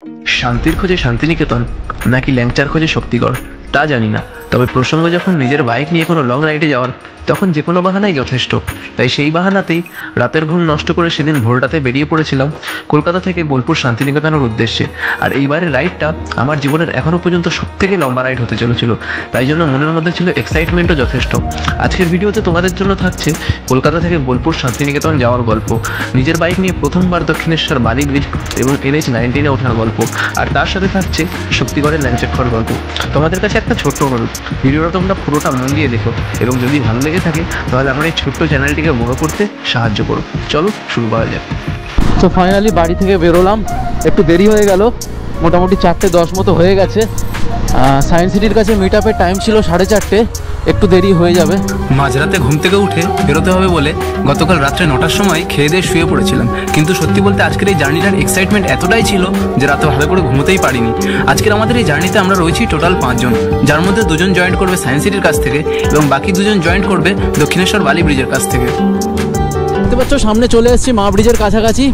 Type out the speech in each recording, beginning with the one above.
শান্তির খোঁজে শান্তিনিকেতন নাকি ল্যাংচার খোঁজে শক্তিগড় তা জানি না, তবে প্রসঙ্গ যখন নিজের বাইক নিয়ে কোনো লং রাইডে যাওয়ার, তখন যে কোনো বাহানাই যথেষ্ট। তাই সেই বাহানাতেই রাতের ঘুম নষ্ট করে সেদিন ভোররাতে বেরিয়ে পড়েছিলাম কলকাতা থেকে বোলপুর শান্তিনিকেতনের উদ্দেশ্যে। আর এইবারের রাইডটা আমার জীবনের এখনও পর্যন্ত সবথেকে লম্বা রাইড হতে চলেছিল, তাই জন্য মনের মধ্যে ছিল এক্সাইটমেন্টও যথেষ্ট। আজকের ভিডিওতে তোমাদের জন্য থাকছে কলকাতা থেকে বোলপুর শান্তিনিকেতন যাওয়ার গল্প, নিজের বাইক নিয়ে প্রথমবার দক্ষিণেশ্বর বালি ব্রিজ এবং NH-19 ওঠার গল্প, আর তার সাথে থাকছে শক্তিগড়ের ল্যাংচাক্ষর গল্প। তোমাদের কাছে একটা ছোট্ট অনুরোধ, ভিডিওটা তোমরা পুরোটা মন দিয়ে দেখো এবং যদি ভালো লেগে থাকে তাহলে আমার এই ছোট্ট চ্যানেলটিকে বড় করতে সাহায্য করো। চলো শুরু করা যাক। তো ফাইনালি বাড়ি থেকে বেরোলাম, একটু দেরি হয়ে গেল, মোটামুটি 4:10 মতো হয়ে গেছে। সায়েন্স সিটির কাছে মিট আপের টাইম ছিল 4:30, একটু দেরি হয়ে যাবে। মাঝরাতে ঘুম থেকে উঠে বেরোতে হবে বলে গতকাল রাত্রে 9টার সময় খেয়ে দিয়ে শুয়ে পড়েছিলাম, কিন্তু সত্যি বলতে আজকের এই জার্নিটার এক্সাইটমেন্ট এতটাই ছিল যে রাতে ভালো করে ঘুমোতেই পারিনি। আজকের আমাদের এই জার্নিতে আমরা রয়েছি টোটাল 5 জন, যার মধ্যে 2 জন জয়েন্ট করবে সায়েন্স সিটির কাছ থেকে এবং বাকি 2 জন জয়েন্ট করবে দক্ষিণেশ্বর বালি ব্রিজের কাছ থেকে। দেখতে পাচ্ছ সামনে চলে এসেছি মা ব্রিজের কাছাকাছি,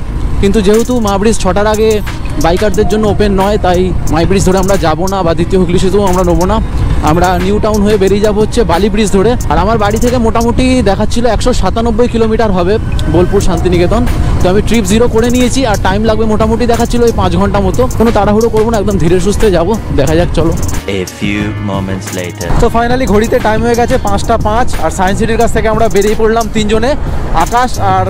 কিন্তু যেহেতু মা ব্রিজ 6টার আগে বাইকারদের জন্য ওপেন নয়, তাই মাই ব্রিজ ধরে আমরা যাব না বা দ্বিতীয় হুগলি সেতুও আমরা নেবো না। আমরা নিউ টাউন হয়ে বেরিয়ে যাবো হচ্ছে বালি ব্রিজ ধরে। আর আমার বাড়ি থেকে মোটামুটি দেখাচ্ছিল 197 কিলোমিটার হবে বোলপুর শান্তিনিকেতন। তো আমি ট্রিপ 0 করে নিয়েছি আর টাইম লাগবে মোটামুটি দেখাচ্ছিল ওই 5 ঘন্টা মতো। কোনো তাড়াহুড়ো করবো না, একদম ধীরে সুস্থে যাবো, দেখা যাক চলো। তো ফাইনালি ঘড়িতে টাইম হয়ে গেছে 5:05 আর সায়েন্স সিটির কাছ থেকে আমরা বেরিয়ে পড়লাম 3 জনে। আকাশ আর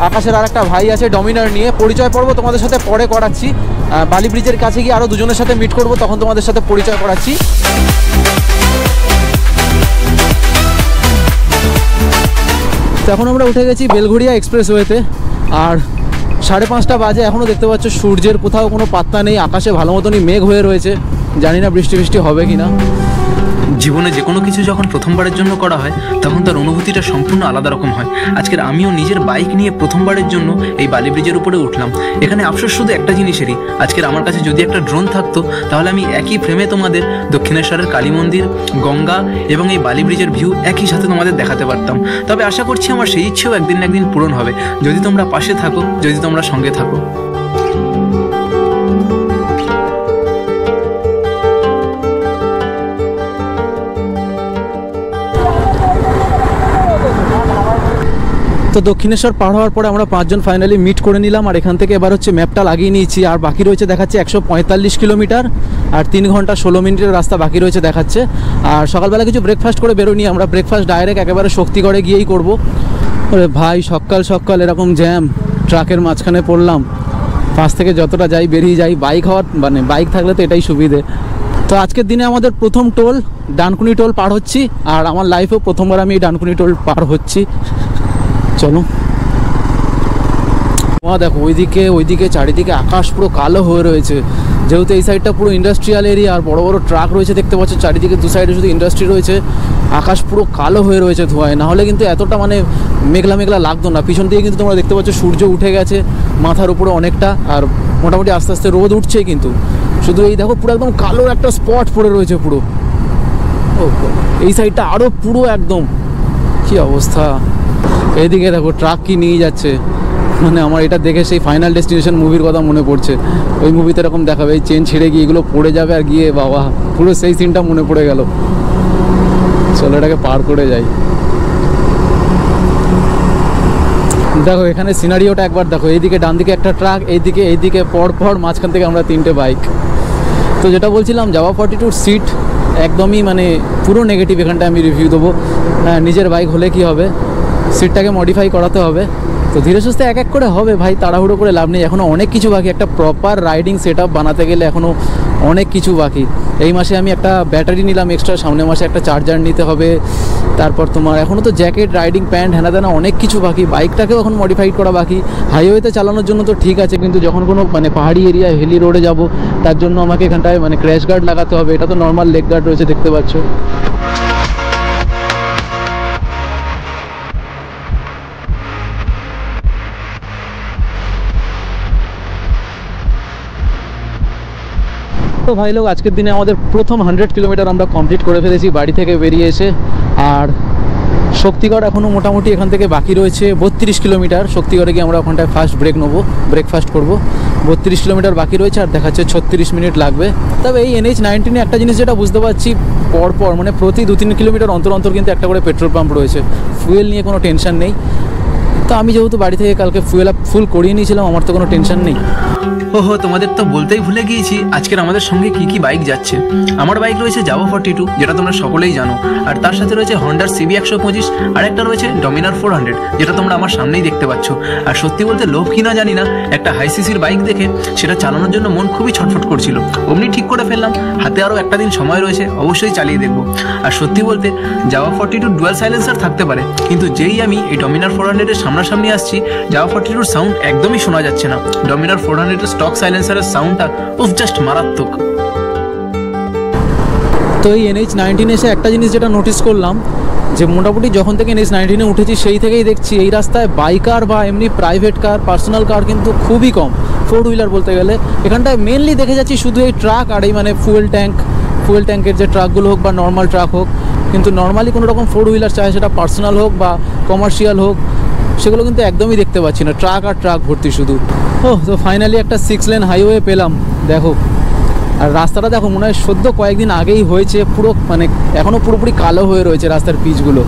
আকাশের আর একটা ভাই আছে ডমিনার নিয়ে, পরিচয় পর্ব তোমাদের সাথে পরে করাচ্ছি। বালি ব্রিজের কাছে গিয়ে আরও 2 জনের সাথে মিট করবো, তখন তোমাদের সাথে পরিচয় করাচ্ছি। তো এখন আমরা উঠে গেছি বেলঘড়িয়া এক্সপ্রেসওয়েতে আর 5:30 বাজে। এখনও দেখতে পাচ্ছ সূর্যের কোথাও কোনো পাত্তা নেই, আকাশে ভালো মতনই মেঘ হয়ে রয়েছে, জানি না বৃষ্টি হবে কি না। জীবনে যে কোনো কিছু যখন প্রথমবারের জন্য করা হয় তখন তার অনুভূতিটা সম্পূর্ণ আলাদা রকম হয়। আজকের আমিও নিজের বাইক নিয়ে প্রথমবারের জন্য এই বালি ব্রিজের উপরে উঠলাম। এখানে আফসোস শুধু একটা জিনিসেরই, আজকের আমার কাছে যদি একটা ড্রোন থাকতো তাহলে আমি একই ফ্রেমে তোমাদের দক্ষিণেশ্বরের কালী মন্দির, গঙ্গা এবং এই বালি ব্রিজের ভিউ একই সাথে তোমাদের দেখাতে পারতাম। তবে আশা করছি আমার সেই ইচ্ছেও একদিন না একদিন পূরণ হবে, যদি তোমরা পাশে থাকো, যদি তোমরা সঙ্গে থাকো। তো দক্ষিণেশ্বর পার হওয়ার পরে আমরা 5 জন ফাইনালি মিট করে নিলাম আর এখান থেকে এবার হচ্ছে ম্যাপটা লাগিয়ে নিয়েছি। আর বাকি রয়েছে দেখাচ্ছে 145 কিলোমিটার আর 3 ঘন্টা 16 মিনিটের রাস্তা বাকি রয়েছে দেখাচ্ছে। আর সকালবেলা কিছু ব্রেকফাস্ট করে বেরোনি আমরা, ব্রেকফাস্ট ডাইরেক্ট একেবারে শক্তিগড়ে গিয়েই করব। আরে ভাই সকাল এরকম জ্যাম, ট্রাকের মাঝখানে পড়লাম। পাশ থেকে যতটা যাই বেরিয়ে যাই, বাইক হওয়ার মানে বাইক থাকলে তো এটাই সুবিধে। তো আজকের দিনে আমাদের প্রথম টোল ডানকুনি টোল পার হচ্ছি, আর আমার লাইফেও প্রথমবার আমি এই ডানকুনি টোল পার হচ্ছি। চলো দেখো ওইদিকে চারিদিকে আকাশ পুরো কালো হয়ে রয়েছে, যেহেতু এই সাইডটা পুরো ইন্ডাস্ট্রিয়াল এরিয়া আর বড় বড় ট্রাক রয়েছে দেখতে পাচ্ছ, চারিদিকে 2 সাইডে শুধু ইন্ডাস্ট্রি রয়েছে। আকাশ পুরো কালো হয়ে রয়েছে ধোঁয়ায়, নাহলে কিন্তু এতটা মানে মেঘলা লাগতো না। পিছন দিয়ে কিন্তু তোমরা দেখতে পাচ্ছ সূর্য উঠে গেছে মাথার উপরে অনেকটা, আর মোটামুটি আস্তে আস্তে রোদ উঠছে, কিন্তু শুধু এই দেখো পুরো একদম কালো একটা স্পট পড়ে রয়েছে পুরো। এই সাইডটা আরও পুরো একদম কি অবস্থা। এইদিকে দেখো ট্রাক কি নিয়ে যাচ্ছে, মানে আমার এটা দেখে সেই ফাইনাল ডেস্টিনেশন মুভির কথা মনে পড়ছে। ওই মুভিতে এরকম দেখাবে এই চেন ছিঁড়ে গিয়ে এগুলো পড়ে যাবে আর গিয়ে বাবা পুরো সেই সিনটা মনে পড়ে গেল। চলো এটাকে পার করে যাই। দেখো এখানে সিনারিওটা একবার দেখো, এইদিকে ডান দিকে একটা ট্রাক, এইদিকে পর মাঝখান থেকে আমরা 3টে বাইক। তো যেটা বলছিলাম জাভা 42 সিট একদমই মানে পুরো নেগেটিভ, এখানটায় আমি রিভিউ দেবো। হ্যাঁ নিজের বাইক হলে কি হবে, সিটটাকে মডিফাই করাতে হবে। তো ধীরে সুস্থে এক করে হবে ভাই, তাড়াহুড়ো করে লাভ নেই, এখনও অনেক কিছু বাকি। একটা প্রপার রাইডিং সেট আপ বানাতে গেলে এখনও অনেক কিছু বাকি। এই মাসে আমি একটা ব্যাটারি নিলাম এক্সট্রা, সামনের মাসে একটা চার্জার নিতে হবে, তারপর তোমার এখনও তো জ্যাকেট, রাইডিং প্যান্ট, হেনা অনেক কিছু বাকি। বাইকটাকেও এখন মডিফাইড করা বাকি। হাইওয়েতে চালানোর জন্য তো ঠিক আছে, কিন্তু যখন কোনো মানে পাহাড়ি এরিয়ায় হেলি রোডে যাব তার জন্য আমাকে এখানটায় মানে ক্র্যাশ গার্ড লাগাতে হবে। এটা তো নর্মাল লেগ গার্ড রয়েছে দেখতে পাচ্ছ। তো ভাই লোক আজকের দিনে আমাদের প্রথম 100 কিলোমিটার আমরা কমপ্লিট করে ফেলেছি বাড়ি থেকে বেরিয়ে এসে। আর শক্তিগড় এখনও মোটামুটি এখান থেকে বাকি রয়েছে 32 কিলোমিটার। শক্তিগড়ে গিয়ে আমরা ওখানটায় ফার্স্ট ব্রেক নেবো, ব্রেকফাস্ট করবো। 32 কিলোমিটার বাকি রয়েছে আর দেখাচ্ছে 36 মিনিট লাগবে। তবে এই NH-19 একটা জিনিস যেটা বুঝতে পারছি, পরপর মানে প্রতি 2-3 কিলোমিটার অন্তর অন্তর কিন্তু একটা করে পেট্রোল পাম্প রয়েছে। ফুয়েল নিয়ে কোনো টেনশন নেই। তো আমি যেহেতু বাড়ি থেকে কালকে ফুয়েল আপ ফুল করিয়ে নিয়েছিলাম, আমার তো কোনো টেনশন নেই। ওহো, তোমাদের তো বলতেই ভুলে গিয়েছি আজকের আমাদের সঙ্গে কি কি বাইক যাচ্ছে। আমার বাইক রয়েছে জাভা 42, যেটা তোমরা সকলেই জানো, আর তার সাথে রয়েছে হন্ডার CB 125, আর একটা রয়েছে ডমিনার 400, যেটা তোমরা আমার সামনেই দেখতে পাচ্ছ। আর সত্যি বলতে লোভ কিনা জানি না, একটা হাই সিসির বাইক দেখে সেটা চালানোর জন্য মন খুবই ছটফট করছিল। অমনি ঠিক করে ফেললাম, হাতে আরও একটা দিন সময় রয়েছে, অবশ্যই চালিয়ে দেখবো। আর সত্যি বলতে জাভা 42 ডুয়াল সাইলেন্সার থাকতে পারে, কিন্তু যেই আমি এই ডমিনার 400-এর সামনাসামনি আসছি, জাভা 42 সাউন্ড একদমই শোনা যাচ্ছে না। ডমিনার 400-এর স্টক সাইলেন্সারের সাউন্ডটা জাস্ট মারাত্মক। তো এই NH-19 এসে একটা জিনিস যেটা নোটিস করলাম, যে মোটামুটি যখন থেকে NH-19-এ উঠেছি সেই থেকেই দেখছি এই রাস্তায় বাইকার বা এমনি প্রাইভেট কার, পার্সোনাল কার কিন্তু খুবই কম, 4 হুইলার বলতে গেলে। এখানটায় মেনলি দেখে যাচ্ছি শুধু এই ট্রাক আর এই মানে ফুয়েল ট্যাঙ্কের যে ট্রাকগুলো হোক বা নর্মাল ট্রাক হোক, কিন্তু নর্মালি কোনো রকম 4 হুইলার, চাহে সেটা পার্সোনাল হোক বা কমার্শিয়াল হোক, সেগুলো কিন্তু একদমই দেখতে পাচ্ছি না। ট্রাক আর ট্রাক ভর্তি শুধু। তো ফাইনালি একটা 6 লেন হাইওয়ে পেলাম, দেখো। আর রাস্তাটা দেখো, মনে হয় সদ্য কয়েকদিন আগেই হয়েছে, পুরো মানে এখনও পুরোপুরি কালো হয়ে রয়েছে রাস্তার পিচগুলো।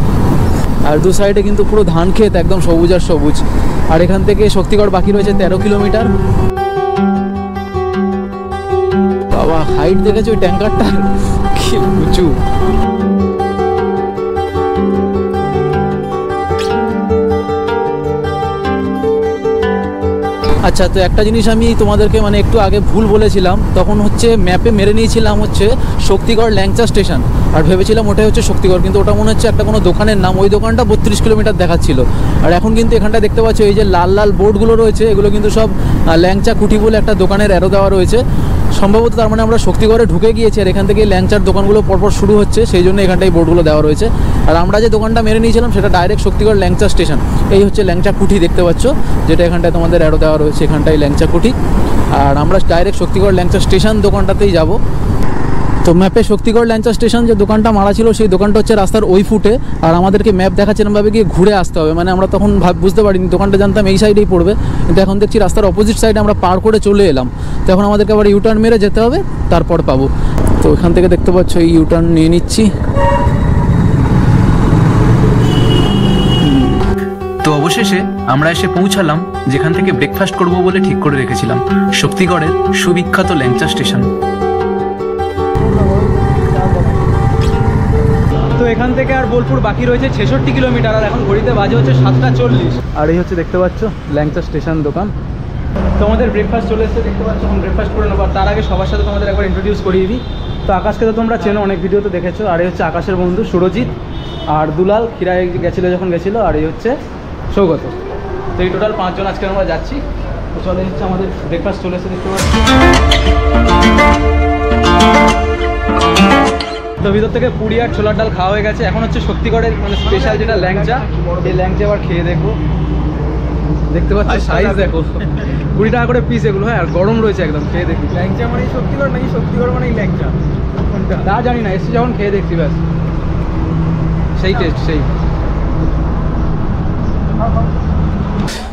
আর দু সাইডে কিন্তু পুরো ধান ক্ষেত, একদম সবুজ আর সবুজ। আর এখান থেকে শক্তিগড় বাকি রয়েছে 13 কিলোমিটার। বাবা, হাইট দেখেছো ওই ট্যাঙ্কারটা, কি উঁচু। আচ্ছা, তো একটা জিনিস আমি তোমাদেরকে মানে একটু আগে ভুল বলেছিলাম, তখন হচ্ছে ম্যাপে মেরে নিয়েছিলাম হচ্ছে শক্তিগড় ল্যাংচা স্টেশন, আর ভেবেছিলাম ওটাই হচ্ছে শক্তিগড়, কিন্তু ওটা মনে হচ্ছে একটা কোনো দোকানের নাম। ওই দোকানটা 32 কিলোমিটার দেখাচ্ছিল। আর এখন কিন্তু এখানটা দেখতে পাচ্ছ এই যে লাল লাল বোর্ডগুলো রয়েছে, এগুলো কিন্তু সব ল্যাংচা কুঠি বলে একটা দোকানের অ্যারো দেওয়া রয়েছে। সম্ভবত তার মানে আমরা শক্তিগড়ে ঢুকে গিয়েছি, আর এখান থেকে ল্যাংচার দোকানগুলো পরপর শুরু হচ্ছে, সেই জন্য এখানটায় বোর্ডগুলো দেওয়া রয়েছে। আর আমরা যে দোকানটা মেরে নিয়েছিলাম সেটা ডাইরেক্ট শক্তিগড় ল্যাংচা স্টেশন। এই হচ্ছে ল্যাংচা কুঠি দেখতে পাচ্ছ, যেটা এখানটায় তোমাদের অ্যারো দেওয়া রয়েছে, এখানটায় ল্যাংচা কুঠি। আর আমরা ডাইরেক্ট শক্তিগড় ল্যাংচা স্টেশন দোকানটাতেই যাব। তো ম্যাপে শক্তিগড় ল্যাংচা স্টেশন যে দোকানটা মারা ছিল, সেই দোকানটা হচ্ছে রাস্তার ওই ফুটে। আর আমাদেরকে ম্যাপ দেখাচ্ছিলামভাবে গিয়ে ঘুরে আসতে হবে, মানে আমরা তখন বুঝতে পারিনি, দোকানটা জানতাম এই সাইডেই পড়বে, কিন্তু এখন দেখছি রাস্তার অপোজিট সাইডে আমরা পার করে চলে এলাম। তো এখন আমাদেরকে আবার ইউটার্ন মেরে যেতে হবে, তারপর পাবো। তো এখান থেকে দেখতে পাচ্ছ এই ইউটার্ন নিয়ে নিচ্ছি। তো অবশেষে আমরা এসে পৌঁছালাম যেখান থেকে ব্রেকফাস্ট করব বলে ঠিক করে রেখেছিলাম, শক্তিগড়ের সুবিখ্যাত ল্যাংচা স্টেশন। তো এখান থেকে আর বোলপুর বাকি রয়েছে 66 কিলোমিটার, আর এখন ঘড়িতে বাজে হচ্ছে 7:40। আর এই হচ্ছে দেখতে পাচ্ছ ল্যাংচা স্টেশন দোকান। তো আমাদের ব্রেকফাস্ট চলে এসেছে, দেখতে পাচ্ছ। এখন ব্রেকফাস্ট করে নেবো। তার আগে সবার সাথে তোমাদের একবার ইন্ট্রোডিউস করিয়ে দিই। তো আকাশকে তো তোমরা চেনো, অনেক ভিডিওতে দেখেছো। আর এই হচ্ছে আকাশের বন্ধু সুরজিৎ, আর দুলাল খিরায় গেছিলো যখন গেছিলো, আর এই হচ্ছে সৌগত। তো এই টোটাল 5 জন আজকে আমরা যাচ্ছি। তো চলে হচ্ছে আমাদের ব্রেকফাস্ট চলে এসেছে, দেখতে পাচ্ছি। তো ভিতর থেকে পুরি আর ছোলার ডাল খাওয়া হয়ে গেছে। এখন হচ্ছে শক্তিগড়ের মানে স্পেশাল যেটা ল্যাংচা, এই ল্যাংচা আবার খেয়ে দেখবো। দেখতে পাচ্ছ সাইজ দেখো, 20 টাকা করে পিস এগুলো। হ্যাঁ, আর গরম রয়েছে একদম, খেয়ে দেখি। ল্যাংচা মানে শক্তিগড় নাকি শক্তিগড় মানে ল্যাংচা? তা জানি না, এসে যখন খেয়ে দেখছি ব্যাস, সেই টেস্ট সেই।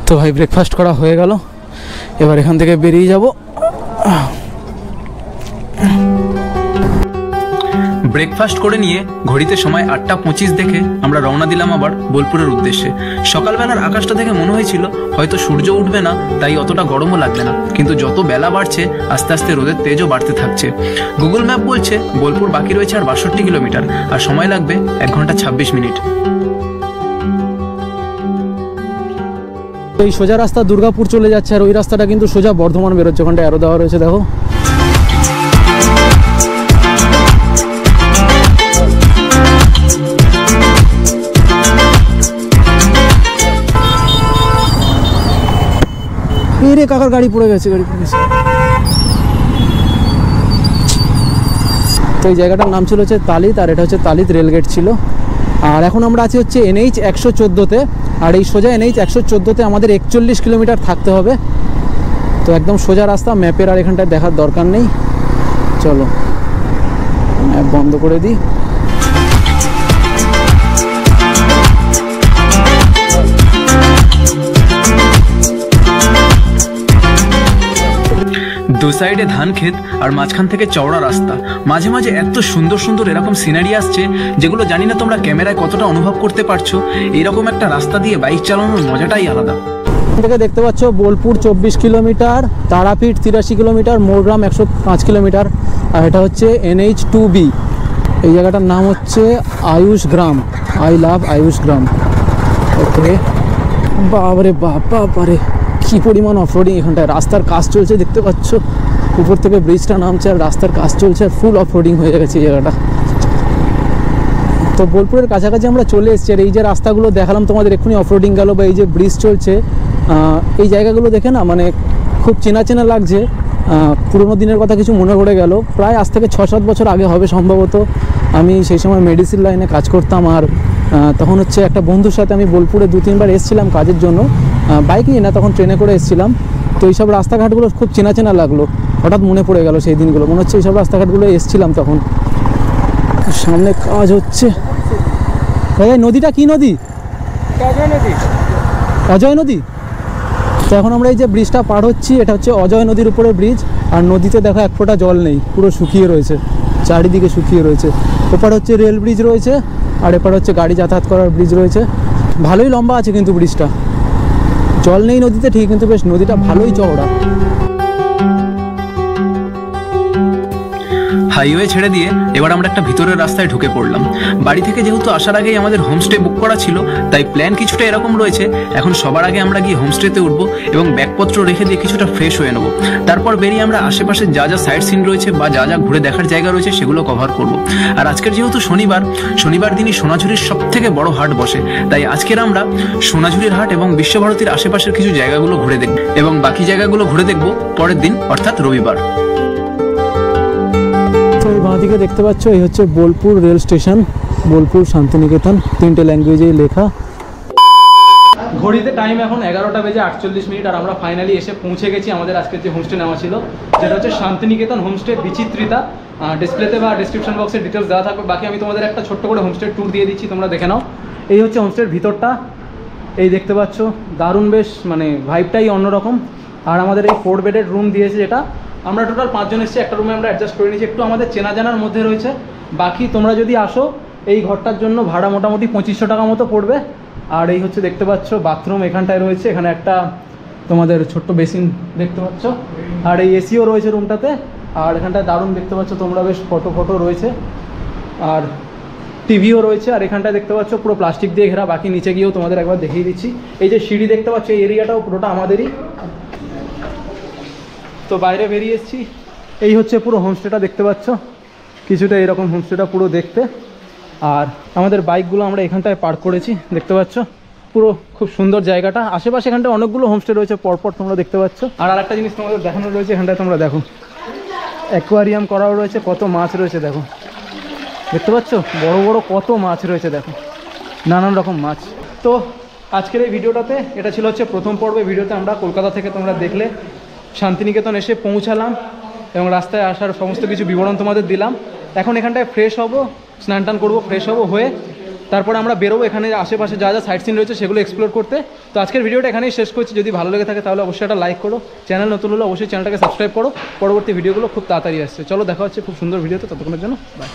তো ভাই ব্রেকফাস্ট করা হয়ে গেল, এবার এখান থেকে বেরিয়ে যাব। ব্রেকফাস্ট করে নিয়ে ঘড়িতে সময় 8:25 দেখে আমরা রওনা দিলাম আবার বোলপুরের উদ্দেশ্যে। সকালবেলার আকাশটা দেখে মনে হয়েছিল হয়তো সূর্য উঠবে না, তাই অতটা গরমও লাগবে না, কিন্তু যত বেলা বাড়ছে আস্তে আস্তে রোদের তেজও বাড়তে থাকছে। গুগল ম্যাপ বলছে বোলপুর বাকি রয়েছে আর 62 কিলোমিটার, আর সময় লাগবে 1 ঘন্টা 26 মিনিট। এই সোজা রাস্তা দুর্গাপুর চলে যাচ্ছে, আর ওই রাস্তাটা কিন্তু সোজা বর্ধমান বেরোচ্ছে, ওখানটা অ্যারো দেওয়া রয়েছে দেখো। রে কাকার গাড়ি পড়ে গেছে, তো এই জায়গাটার নাম ছিল হচ্ছে তালিত, আর এটা হচ্ছে তালিত রেলগেট ছিল। আর এখন আমরা আছি হচ্ছে NH 114-তে, আর এই সোজা NH 114-তে আমাদের 41 কিলোমিটার থাকতে হবে। তো একদম সোজা রাস্তা, ম্যাপের আর এখানটায় দেখার দরকার নেই। চলো ম্যাপ বন্ধ করে দিই। দু সাইডে ধান ক্ষেত আর মাঝখান থেকে চওড়া রাস্তা, মাঝে মাঝে এত সুন্দর সুন্দর এরকম সিনারি আসছে যেগুলো জানি না তোমরা ক্যামেরায় কতটা অনুভব করতে পারছো। এরকম একটা রাস্তা দিয়ে বাইক চালানোর মজাটাই আলাদা। থেকে দেখতে পাচ্ছ Bolpur 24 kilometre, Tarapith 83 kilometre, Morgram 105 kilometre, আর এটা হচ্ছে NH2B। এই জায়গাটার নাম হচ্ছে Ayush Gram, I love Ayush Gram. Okay, বাবারে বাবারে কী পরিমাণ অফরোডিং এখানটায়। রাস্তার কাজ চলছে দেখতে পাচ্ছ, উপর থেকে ব্রিজটা নামছে আর রাস্তার কাজ চলছে আর ফুল অফরোডিং হয়ে গেছে এই জায়গাটা। তো বোলপুরের কাছাকাছি আমরা চলে এসেছি, আর এই যে রাস্তাগুলো দেখালাম তোমাদের এক্ষুনি অফরোডিং গেল বা এই যে ব্রিজ চলছে, এই জায়গাগুলো দেখে না মানে খুব চেনা চেনা লাগছে। পুরোনো দিনের কথা কিছু মনে পড়ে গেল। প্রায় আজ থেকে 6-7 বছর আগে হবে সম্ভবত। আমি সেই সময় মেডিসিন লাইনে কাজ করতাম, আর তখন হচ্ছে একটা বন্ধুর সাথে আমি বোলপুরে 2-3 বার এসেছিলাম কাজের জন্য, বাইক নিয়ে না, তখন ট্রেনে করে এসেছিলাম। তো এইসব রাস্তাঘাটগুলো খুব চেনা চেনা লাগলো, হঠাৎ মনে পড়ে গেল সেই দিনগুলো। মনে হচ্ছে এইসব রাস্তাঘাটগুলো এসেছিলাম তখন। সামনে কাজ হচ্ছে। ভাই নদীটা কি নদী? অজয় নদী। তো এখন আমরা এই যে ব্রিজটা পার হচ্ছি, এটা হচ্ছে অজয় নদীর উপরে ব্রিজ। আর নদীতে দেখো এক ফোঁটা জল নেই, পুরো শুকিয়ে রয়েছে, চারিদিকে শুকিয়ে রয়েছে। ওপার হচ্ছে রেল ব্রিজ রয়েছে, আর এপার হচ্ছে গাড়ি যাতায়াত করার ব্রিজ রয়েছে। ভালোই লম্বা আছে কিন্তু ব্রিজটা। জল নেই নদীতে ঠিক, কিন্তু বেশ নদীটা ভালোই চওড়া। হাইওয়ে ছেড়ে দিয়ে এবার আমরা একটা ভিতরের রাস্তায় ঢুকে পড়লাম। বাড়ি থেকে যেহেতু আসার আগেই আমাদের হোমস্টে বুক করা ছিল, তাই প্ল্যান কিছুটা এরকম রয়েছে। এখন সবার আগে আমরা গিয়ে হোমস্টেতে উঠবো এবং ব্যাগপত্র রেখে দিয়ে কিছুটা ফ্রেশ হয়ে নেবো। তারপর বেরিয়ে আমরা আশেপাশে যা যা সাইট সিন রয়েছে বা যা যা ঘুরে দেখার জায়গা রয়েছে সেগুলো কভার করব। আর আজকের যেহেতু শনিবার দিনই সোনাঝুরির সব থেকে বড় হাট বসে, তাই আজকের আমরা সোনাঝুরির হাট এবং বিশ্বভারতীর আশেপাশের কিছু জায়গাগুলো ঘুরে দেখব এবং বাকি জায়গাগুলো ঘুরে দেখব পরের দিন অর্থাৎ রবিবার। এই বাঁদিকে দেখতে পাচ্ছ এই হচ্ছে বোলপুর রেল স্টেশন, বোলপুর শান্তিনিকেতন, 3টে ল্যাঙ্গুয়েজেই লেখা। ঘড়িতে টাইম এখন 11টা বেজে 48 মিনিট, আর আমরা ফাইনালি এসে পৌঁছে গেছি আমাদের আজকের যে হোমস্টে নেওয়া ছিল, যেটা হচ্ছে শান্তিনিকেতন হোমস্টে বিচিত্রিতা। ডিসপ্লেতে বা ডিসক্রিপশন বক্সে ডিটেলস দেওয়া থাকবে। বাকি আমি তোমাদের একটা ছোট্ট করে হোমস্টে ট্যুর দিয়ে দিচ্ছি, তোমরা দেখে নাও। এই হচ্ছে হোমস্টের ভিতরটা, এই দেখতে পাচ্ছ, দারুণ, বেশ মানে ভাইবটাই অন্যরকম। আর আমাদের এই 4 বেডের রুম দিয়েছে, যেটা আমরা টোটাল 5 জন এসেছি, একটা রুমে আমরা অ্যাডজাস্ট করে নিয়েছি। একটু আমাদের চেনা জানার মধ্যে রয়েছে। বাকি তোমরা যদি আসো এই ঘরটার জন্য ভাড়া মোটামুটি 2500 টাকা মতো পড়বে। আর এই হচ্ছে দেখতে পাচ্ছ বাথরুম এখানটায় রয়েছে, এখানে একটা তোমাদের ছোট্ট বেসিন দেখতে পাচ্ছ, আর এই এসিও রয়েছে রুমটাতে। আর এখানটায় দারুণ দেখতে পাচ্ছ তোমরা, বেশ ফটো রয়েছে, আর টিভিও রয়েছে। আর এখানটায় দেখতে পাচ্ছ পুরো প্লাস্টিক দিয়ে ঘেরা। বাকি নিচে গিয়েও তোমাদের একবার দেখিয়ে দিচ্ছি। এই যে সিঁড়ি দেখতে পাচ্ছ, এই এরিয়াটাও পুরোটা আমাদেরই। তো বাইরে বেরিয়ে এসেছি, এই হচ্ছে পুরো হোমস্টেটা দেখতে পাচ্ছ, কিছুটা এরকম হোমস্টেটা পুরো দেখতে। আর আমাদের বাইকগুলো আমরা এখানটায় পার্ক করেছি, দেখতে পাচ্ছ, পুরো খুব সুন্দর জায়গাটা। আশেপাশে এখানটায় অনেকগুলো হোমস্টে রয়েছে পরপর, তোমরা দেখতে পাচ্ছ। আর আরেকটা জিনিস তোমাদের দেখানো রয়েছে এখানটায়, তোমরা দেখো অ্যাকোয়ারিয়াম করাও রয়েছে, কত মাছ রয়েছে দেখো, দেখতে পাচ্ছ, বড় বড় কত মাছ রয়েছে দেখো, নানান রকম মাছ। তো আজকের এই ভিডিওটাতে এটা ছিল হচ্ছে প্রথম পর্বে। ভিডিওতে আমরা কলকাতা থেকে তোমরা দেখলে শান্তিনিকেতন এসে পৌঁছালাম এবং রাস্তায় আসার সমস্ত কিছু বিবরণ তোমাদের দিলাম। এখন এখানটায় ফ্রেশ হব, স্নান টান করবো, ফ্রেশ হব, হয়ে তারপরে আমরা বেরোবো এখানে আশেপাশে যা যা সাইট সিন রয়েছে সেগুলো এক্সপ্লোর করতে। তো আজকের ভিডিওটা এখানেই শেষ করছি। যদি ভালো লেগে থাকে তাহলে অবশ্যই একটা লাইক করো, চ্যানেল নতুন হলে অবশ্যই চ্যানেলটাকে সাবস্ক্রাইব করো। পরবর্তী ভিডিওগুলো খুব তাড়াতাড়ি আসছে। চলো দেখা হচ্ছে খুব সুন্দর ভিডিওতে, ততক্ষণের জন্য বাই।